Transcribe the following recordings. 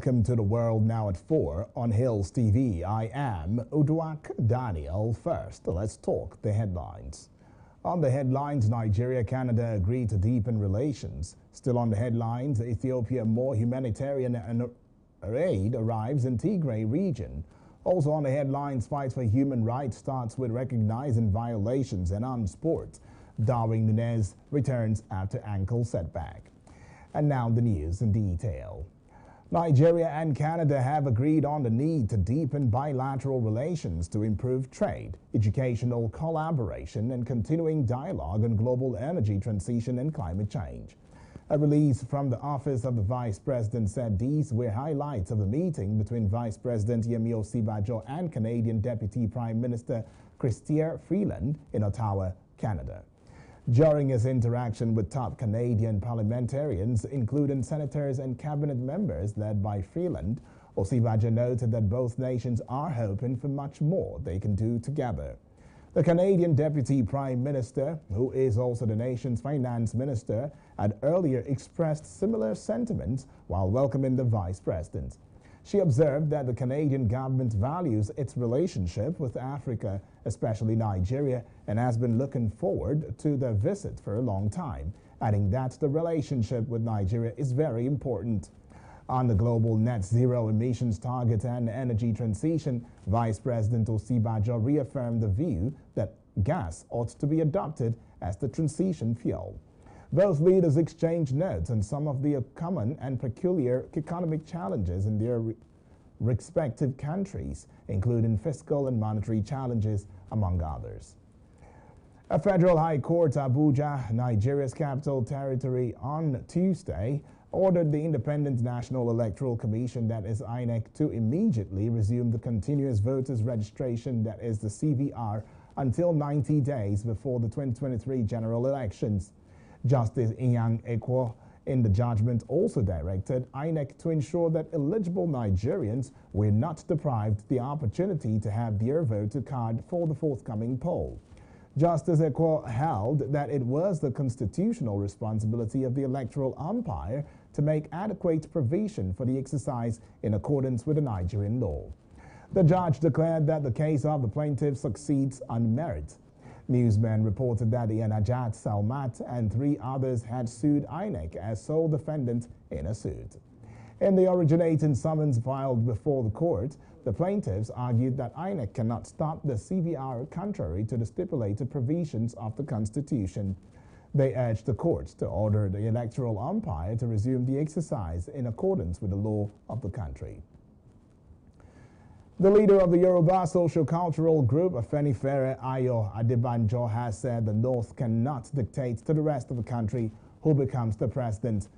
Welcome to The World Now at 4 on Hills TV. I am Uduak Daniel. First, let's talk the headlines. On the headlines, Nigeria-Canada agreed to deepen relations. Still on the headlines, Ethiopia, more humanitarian aid arrives in Tigray region. Also on the headlines, fight for human rights starts with recognizing violations, and on sport, Darwin Nunez returns after ankle setback. And now the news in detail. Nigeria and Canada have agreed on the need to deepen bilateral relations to improve trade, educational collaboration, and continuing dialogue on global energy transition and climate change. A release from the Office of the Vice President said these were highlights of the meeting between Vice President Yemi Osinbajo and Canadian Deputy Prime Minister Chrystia Freeland in Ottawa, Canada. During his interaction with top Canadian parliamentarians, including senators and cabinet members led by Freeland, Osinbajo noted that both nations are hoping for much more they can do together. The Canadian Deputy Prime Minister, who is also the nation's finance minister, had earlier expressed similar sentiments while welcoming the Vice President. She observed that the Canadian government values its relationship with Africa, especially Nigeria, and has been looking forward to the visit for a long time, adding that the relationship with Nigeria is very important. On the global net zero emissions target and energy transition, Vice President Osinbajo reaffirmed the view that gas ought to be adopted as the transition fuel. Both leaders exchanged notes on some of the common and peculiar economic challenges in their respective countries, including fiscal and monetary challenges, among others. A federal high court, Abuja, Nigeria's capital territory, on Tuesday ordered the Independent National Electoral Commission, that is INEC, to immediately resume the continuous voters registration, that is the CVR, until 90 days before the 2023 general elections. Justice Inyang Ekwo in the judgment also directed INEC to ensure that eligible Nigerians were not deprived the opportunity to have their voter card for the forthcoming poll. Justice Ekwo held that it was the constitutional responsibility of the electoral umpire to make adequate provision for the exercise in accordance with the Nigerian law. The judge declared that the case of the plaintiff succeeds on merit. Newsmen reported that Najat Salmat and 3 others had sued INEC as sole defendant in a suit. In the originating summons filed before the court, the plaintiffs argued that INEC cannot stop the CVR contrary to the stipulated provisions of the Constitution. They urged the court to order the electoral umpire to resume the exercise in accordance with the law of the country. The leader of the Yoruba Socio-Cultural Group, Afenifere Ayo Adebanjo, has said the North cannot dictate to the rest of the country who becomes the president.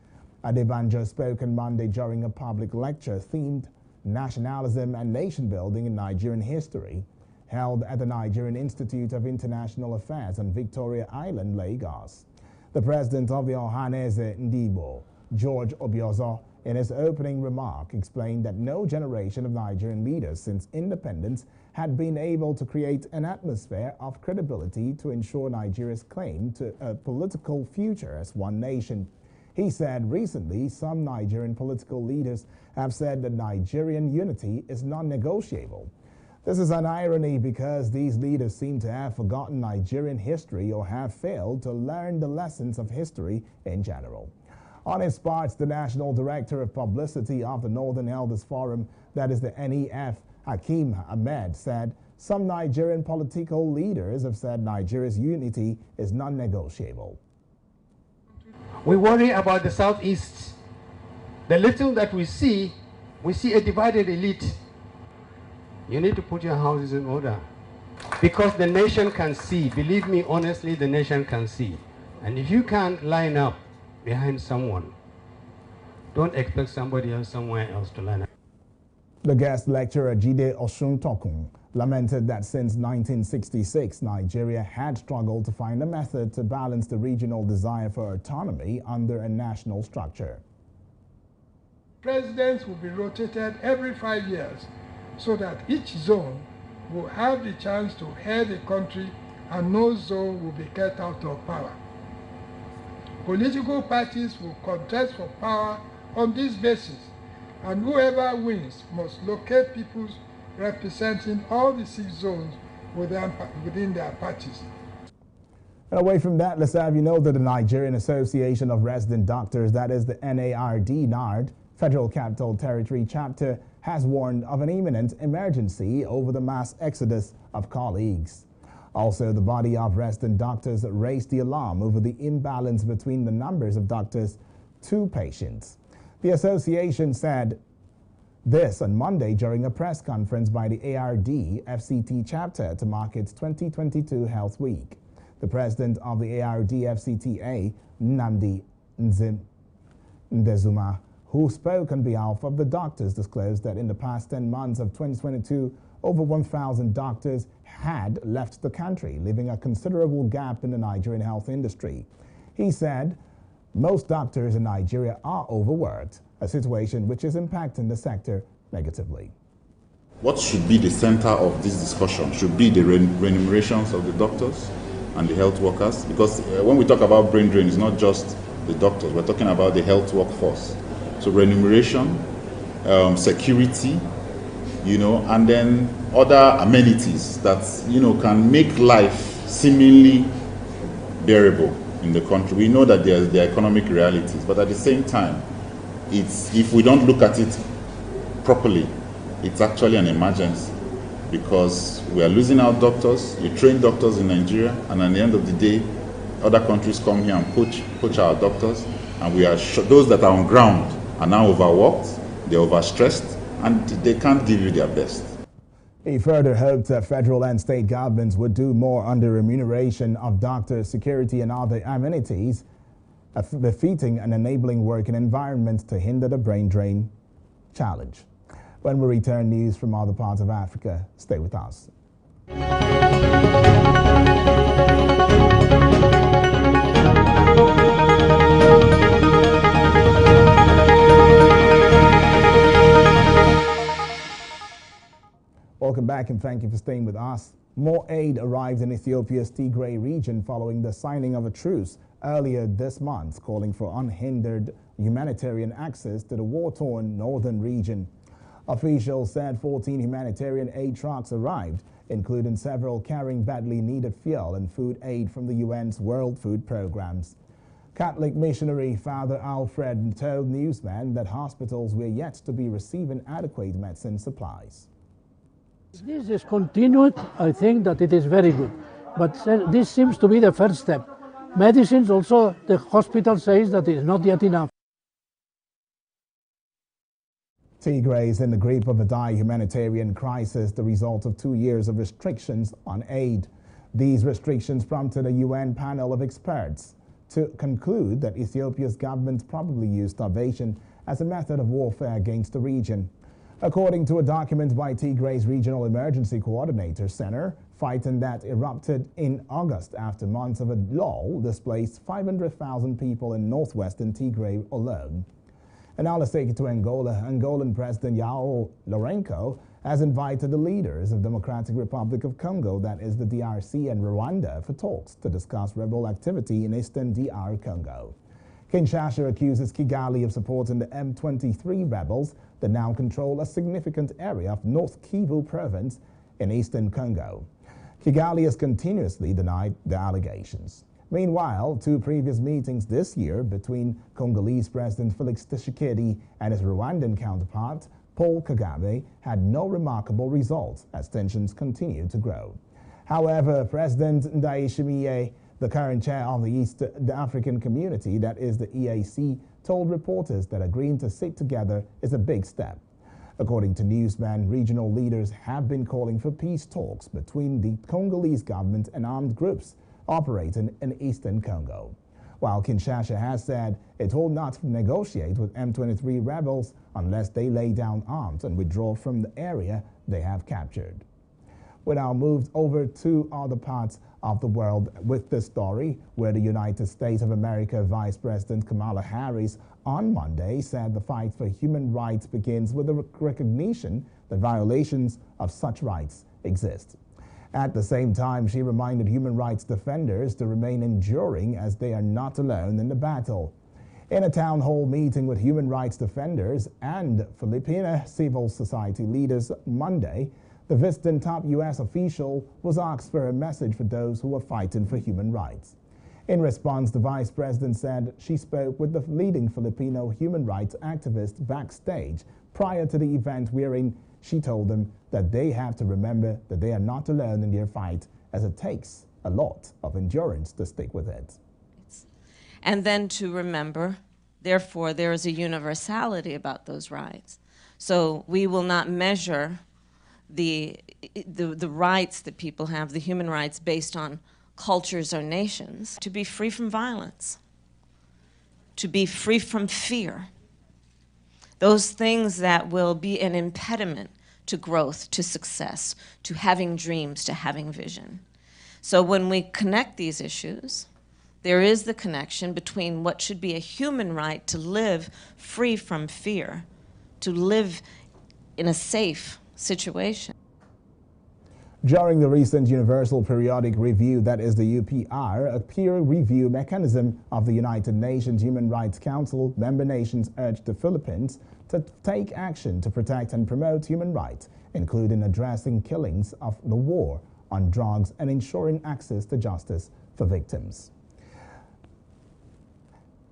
Adebanjo spoke on Monday during a public lecture themed Nationalism and Nation Building in Nigerian History, held at the Nigerian Institute of International Affairs on Victoria Island, Lagos. The president of the Ohaneze Ndigbo, George Obiozo, in his opening remark, explained that no generation of Nigerian leaders since independence had been able to create an atmosphere of credibility to ensure Nigeria's claim to a political future as one nation. He said recently some Nigerian political leaders have said that Nigerian unity is non-negotiable. This is an irony because these leaders seem to have forgotten Nigerian history or have failed to learn the lessons of history in general. On his part, the National Director of Publicity of the Northern Elders Forum, that is the NEF, Hakeem Ahmed, said some Nigerian political leaders have said Nigeria's unity is non-negotiable. We worry about the Southeast. The little that we see a divided elite. You need to put your houses in order because the nation can see. Believe me, honestly, the nation can see. And if you can't line up behind someone, don't expect somebody else somewhere else to line up. The guest lecturer Jide Osuntokun lamented that since 1966, Nigeria had struggled to find a method to balance the regional desire for autonomy under a national structure. Presidents will be rotated every 5 years so that each zone will have the chance to head the country and no zone will be kept out of power. Political parties will contest for power on this basis, and whoever wins must locate people representing all the 6 zones within their parties. And away from that, let's have you know that the Nigerian Association of Resident Doctors, that is the NARD, Federal Capital Territory chapter, has warned of an imminent emergency over the mass exodus of colleagues. Also, the body of resident doctors raised the alarm over the imbalance between the numbers of doctors to patients. The association said this on Monday during a press conference by the ARD FCT chapter to mark its 2022 Health Week. The president of the ARD FCTA, Nnamdi Ndezuma, who spoke on behalf of the doctors, disclosed that in the past 10 months of 2022, over 1,000 doctors had left the country, leaving a considerable gap in the Nigerian health industry. He said most doctors in Nigeria are overworked, a situation which is impacting the sector negatively. What should be the center of this discussion should be the remunerations of the doctors and the health workers, because when we talk about brain drain, it's not just the doctors, we're talking about the health workforce. So remuneration, security, and then other amenities that, can make life seemingly bearable in the country. We know that there are economic realities, but at the same time, if we don't look at it properly, it's actually an emergency, because we are losing our doctors. You train doctors in Nigeria, and at the end of the day, other countries come here and poach our doctors, and we are those that are on ground are now overworked, they're overstressed, and they can't give you their best. He further hoped that federal and state governments would do more on the remuneration of doctors, security, and other amenities, befitting an enabling working environment to hinder the brain drain challenge. When we return, news from other parts of Africa. Stay with us. Welcome back and thank you for staying with us. More aid arrived in Ethiopia's Tigray region following the signing of a truce earlier this month, calling for unhindered humanitarian access to the war-torn northern region. Officials said 14 humanitarian aid trucks arrived, including several carrying badly needed fuel and food aid from the UN's World Food Programs. Catholic missionary Father Alfred told newsmen that hospitals were yet to be receiving adequate medicine supplies. This is continued. I think that it is very good, but this seems to be the first step. Medicines also, the hospital says that it is not yet enough. Tigray is in the grip of a dire humanitarian crisis, the result of 2 years of restrictions on aid. These restrictions prompted a UN panel of experts to conclude that Ethiopia's government probably used starvation as a method of warfare against the region. According to a document by Tigray's Regional Emergency Coordinator Center, fighting that erupted in August after months of a lull displaced 500,000 people in northwestern Tigray alone. And now let's take it to Angola. Angolan President João Lourenço has invited the leaders of Democratic Republic of Congo, that is the DRC, and Rwanda for talks to discuss rebel activity in eastern DR Congo. Kinshasa accuses Kigali of supporting the M23 rebels that now control a significant area of North Kivu province in eastern Congo. Kigali has continuously denied the allegations. Meanwhile, 2 previous meetings this year between Congolese President Felix Tshisekedi and his Rwandan counterpart, Paul Kagame, had no remarkable results as tensions continue to grow. However, President Ndayishimiye, the current chair of the African Community, that is the EAC, told reporters that agreeing to sit together is a big step. According to Newsman, regional leaders have been calling for peace talks between the Congolese government and armed groups operating in eastern Congo, while Kinshasa has said it will not negotiate with M23 rebels unless they lay down arms and withdraw from the area they have captured. We now moved over to other parts of the world with this story, where the United States of America Vice President Kamala Harris on Monday said the fight for human rights begins with the recognition that violations of such rights exist. At the same time, she reminded human rights defenders to remain enduring, as they are not alone in the battle. In a town hall meeting with human rights defenders and Filipino civil society leaders Monday, the visiting top U.S. official was asked for a message for those who are fighting for human rights. In response, the vice president said she spoke with the leading Filipino human rights activist backstage prior to the event, wherein she told them that they have to remember that they are not alone in their fight, as it takes a lot of endurance to stick with it. And then to remember, therefore, there is a universality about those rights. So we will not measure the rights that people have, the human rights, based on cultures or nations. To be free from violence, to be free from fear, those things that will be an impediment to growth, to success, to having dreams, to having vision. So when we connect these issues, there is the connection between what should be a human right to live free from fear, to live in a safe situation. During the recent Universal Periodic Review, that is the UPR, a peer review mechanism of the United Nations Human Rights Council, member nations urged the Philippines to take action to protect and promote human rights, including addressing killings of the war on drugs and ensuring access to justice for victims.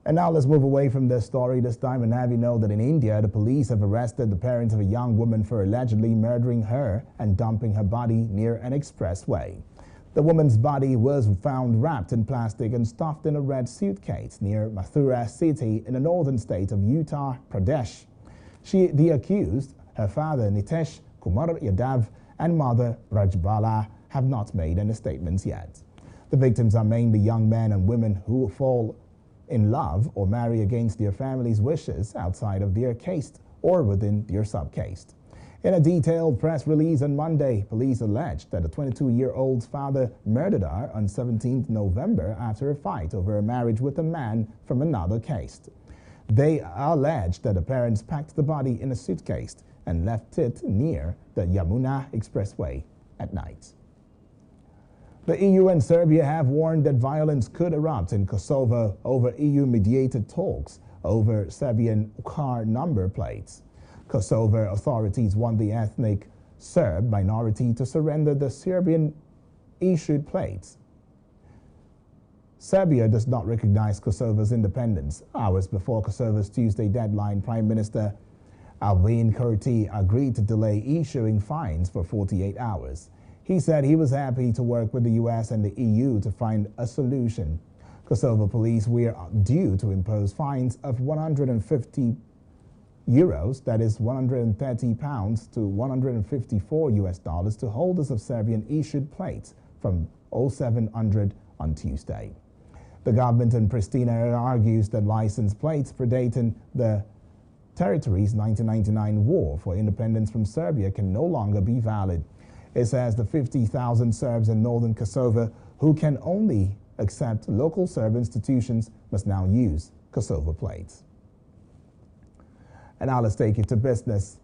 And now let's move away from this story this time and have you know that in India, the police have arrested the parents of a young woman for allegedly murdering her and dumping her body near an expressway. The woman's body was found wrapped in plastic and stuffed in a red suitcase near Mathura city in the northern state of Uttar Pradesh. The accused, her father Nitesh Kumar Yadav and mother Rajbala, have not made any statements yet. The victims are mainly young men and women who fall in love or marry against their family's wishes outside of their caste or within their sub-caste. In a detailed press release on Monday, police alleged that the 22-year-old's father murdered her on 17th November after a fight over a marriage with a man from another caste. They alleged that the parents packed the body in a suitcase and left it near the Yamuna Expressway at night. The EU and Serbia have warned that violence could erupt in Kosovo over EU-mediated talks over Serbian car number plates. Kosovo authorities want the ethnic Serb minority to surrender the Serbian-issued plates. Serbia does not recognize Kosovo's independence. Hours before Kosovo's Tuesday deadline, Prime Minister Albin Kurti agreed to delay issuing fines for 48 hours. He said he was happy to work with the US and the EU to find a solution. Kosovo police were due to impose fines of 150 euros, that is 130 pounds to 154 US dollars, to holders of Serbian-issued plates from 0700 on Tuesday. The government in Pristina argues that license plates predating the territory's 1999 war for independence from Serbia can no longer be valid. It says the 50,000 Serbs in northern Kosovo who can only accept local Serb institutions must now use Kosovo plates. And now let's take it to business.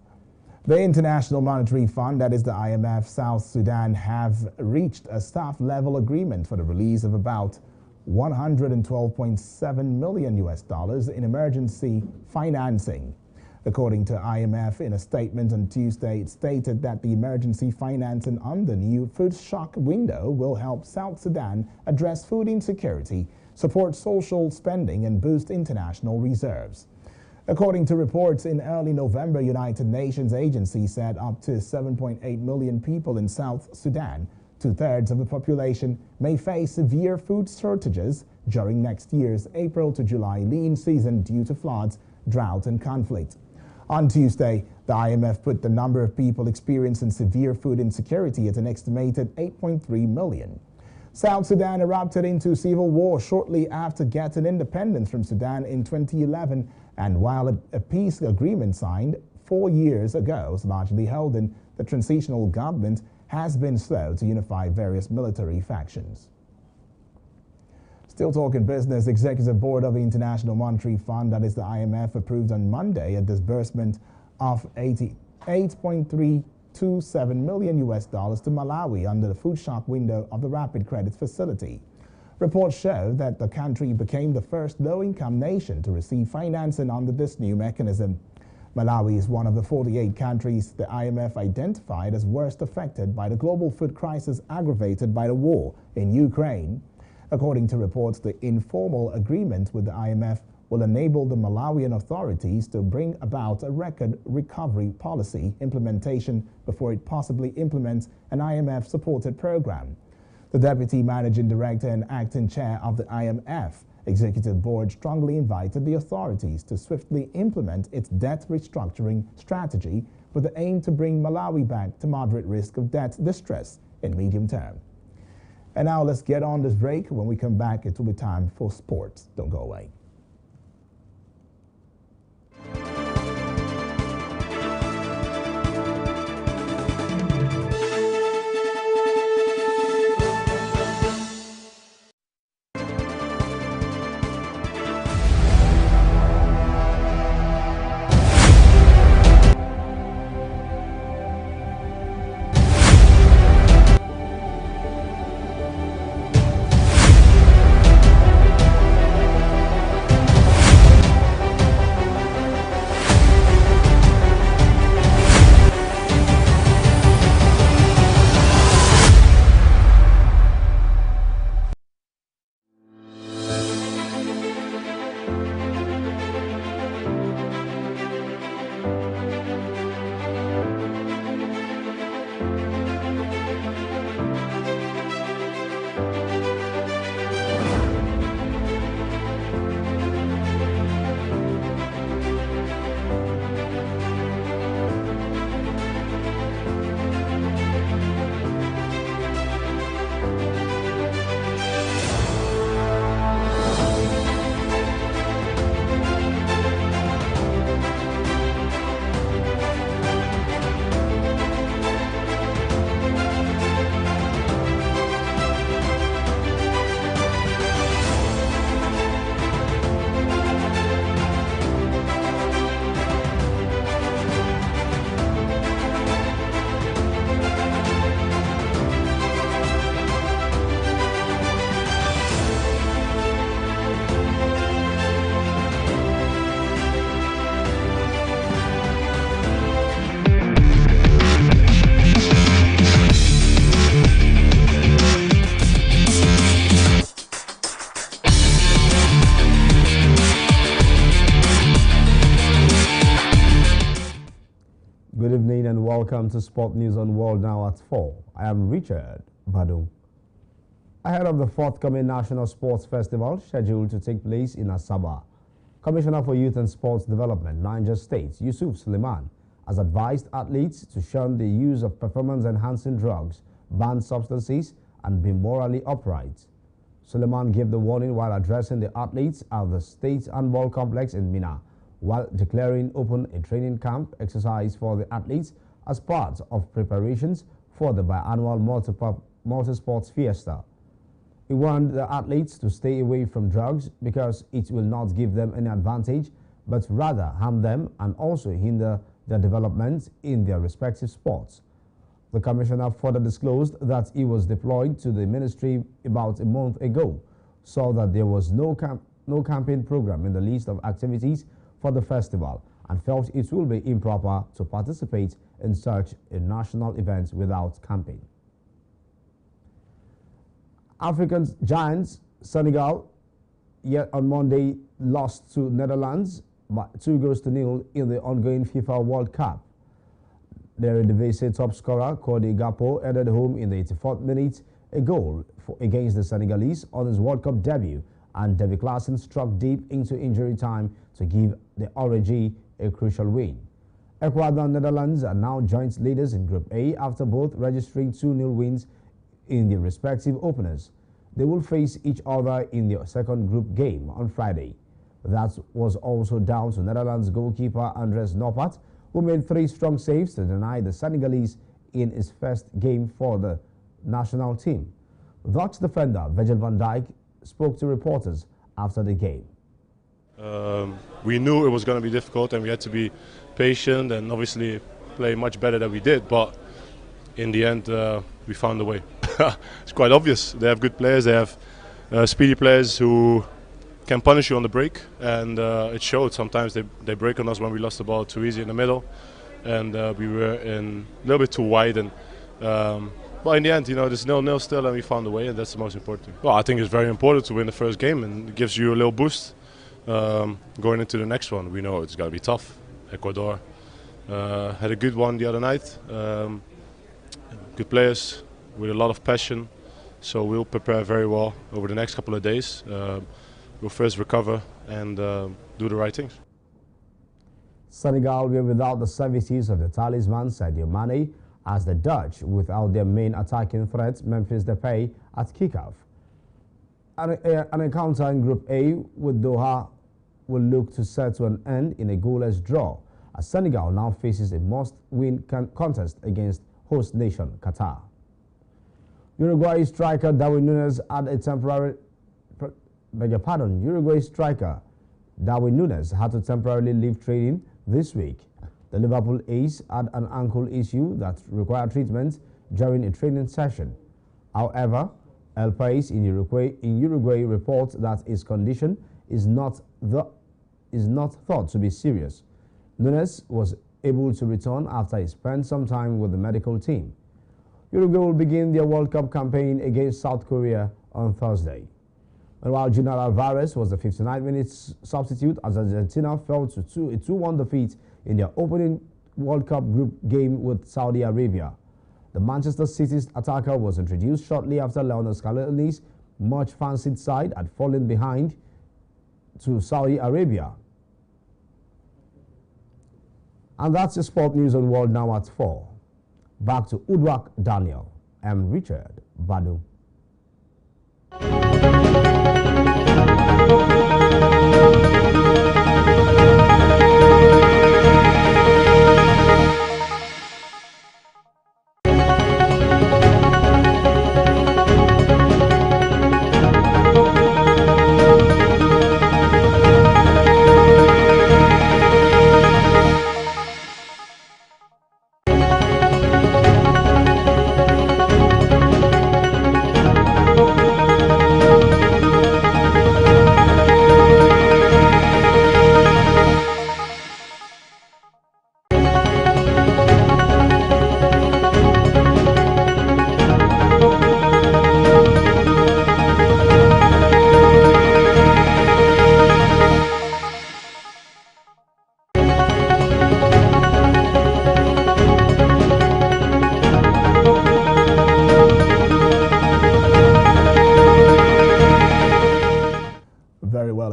The International Monetary Fund, that is the IMF, South Sudan have reached a staff-level agreement for the release of about $112.7 million in emergency financing. According to IMF, in a statement on Tuesday, it stated that the emergency financing under the new food shock window will help South Sudan address food insecurity, support social spending, and boost international reserves. According to reports in early November, United Nations agency said up to 7.8 million people in South Sudan, two-thirds of the population, may face severe food shortages during next year's April to July lean season due to floods, drought, and conflict. On Tuesday, the IMF put the number of people experiencing severe food insecurity at an estimated 8.3 million. South Sudan erupted into civil war shortly after getting independence from Sudan in 2011, and while a peace agreement signed 4 years ago is largely holding, the transitional government has been slow to unify various military factions. Still talking business, Executive Board of the International Monetary Fund, that is the IMF, approved on Monday a disbursement of $88.327 million to Malawi under the food shock window of the Rapid Credit Facility. Reports show that the country became the first low-income nation to receive financing under this new mechanism. Malawi is one of the 48 countries the IMF identified as worst affected by the global food crisis aggravated by the war in Ukraine. According to reports, the informal agreement with the IMF will enable the Malawian authorities to bring about a record recovery policy implementation before it possibly implements an IMF-supported program. The Deputy Managing Director and Acting Chair of the IMF Executive Board strongly invited the authorities to swiftly implement its debt restructuring strategy with the aim to bring Malawi back to moderate risk of debt distress in medium term. And now let's get on this break. When we come back, it will be time for sports. Don't go away. Good evening and welcome to Sport News on World Now at 4. I am Richard Badung. Ahead of the forthcoming National Sports Festival scheduled to take place in Asaba, Commissioner for Youth and Sports Development, Niger State, Yusuf Suleiman, has advised athletes to shun the use of performance-enhancing drugs, banned substances, and be morally upright. Suleiman gave the warning while addressing the athletes at the State Handball Complex in Minna, while declaring open a training camp exercise for the athletes as part of preparations for the biannual multi-sports fiesta. He warned the athletes to stay away from drugs because it will not give them any advantage, but rather harm them and also hinder their development in their respective sports. The commissioner further disclosed that he was deployed to the ministry about a month ago, saw that there was no campaign program in the list of activities for the festival, and felt it will be improper to participate in such a national event without camping. African giants Senegal, yet on Monday, lost to Netherlands by 2-0 in the ongoing FIFA World Cup. Their Eredivisie top scorer, Cody Gakpo, added home in the 84th minute a goal against the Senegalese on his World Cup debut, and Davy Klaassen struck deep into injury time to give the Orange a crucial win. Ecuador and Netherlands are now joint leaders in Group A after both registering 2-0 wins in their respective openers. They will face each other in their second group game on Friday. That was also down to Netherlands goalkeeper Andres Noppert, who made 3 strong saves to deny the Senegalese in his first game for the national team. Dutch defender Virgil van Dijk spoke to reporters after the game. We knew it was going to be difficult and we had to be patient and obviously play much better than we did, but in the end we found a way. It's quite obvious. They have good players, they have speedy players who can punish you on the break, and it showed. Sometimes they break on us when we lost the ball too easy in the middle, and we were in a little bit too wide. And but in the end, there's 0-0 still, and we found a way, and that's the most important thing. Well, I think it's very important to win the first game, and it gives you a little boost going into the next one. We know it's got to be tough. Ecuador had a good one the other night. Good players with a lot of passion, so we'll prepare very well over the next couple of days. We'll first recover and do the right things. Senegal will without the services of the talisman Sadio Mane, as the Dutch without their main attacking threat Memphis Depay at kickoff. An encounter in Group A with Doha will look to set to an end in a goalless draw, as Senegal now faces a must-win contest against host nation Qatar. Uruguay striker Darwin Núñez had a temporary Uruguay striker Darwin Núñez had to temporarily leave training this week. The Liverpool ace had an ankle issue that required treatment during a training session. However, El País in Uruguay reports that his condition is not thought to be serious. Núñez was able to return after he spent some time with the medical team. Uruguay will begin their World Cup campaign against South Korea on Thursday. And while Julian Alvarez was the 59-minute substitute as Argentina fell to a 2-1 defeat in their opening World Cup group game with Saudi Arabia. The Manchester City's attacker was introduced shortly after Lionel Scaloni's much-fancied side had fallen behind to Saudi Arabia. And that's the sport news on World Now at 4. Back to Uduak Daniel and Richard Badu.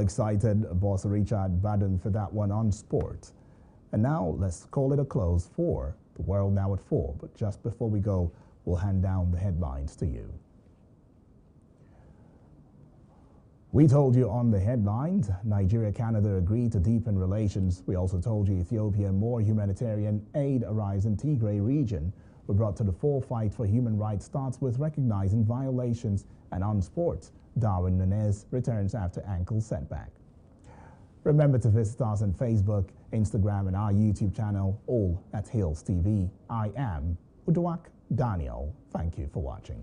Excited, Boss Richard Baden, for that one on sport. And now let's call it a close for the World Now at 4. But just before we go, we'll hand down the headlines to you. We told you on the headlines, Nigeria-Canada agreed to deepen relations. We also told you Ethiopia more humanitarian aid arrives in Tigray region. We brought to the fore fight for human rights starts with recognizing violations. And on sports, Darwin Núñez returns after ankle setback. Remember to visit us on Facebook, Instagram, and our YouTube channel, all at Hills TV. I am Uduak Daniel. Thank you for watching.